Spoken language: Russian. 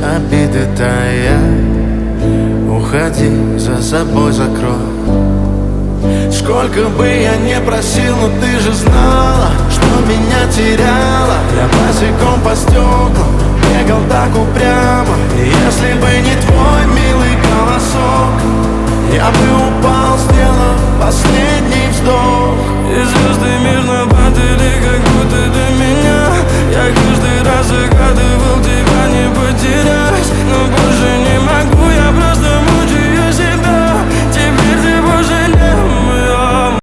обиды тая. Уходи, за собой закрой. Сколько бы я не просил, но ты же знала, что меня теряла. Я босиком по стеклам бегал так упрямо. И если бы не твой милый голосок, я бы упал, сделав последний вздох. И звезды мирно падали, как будто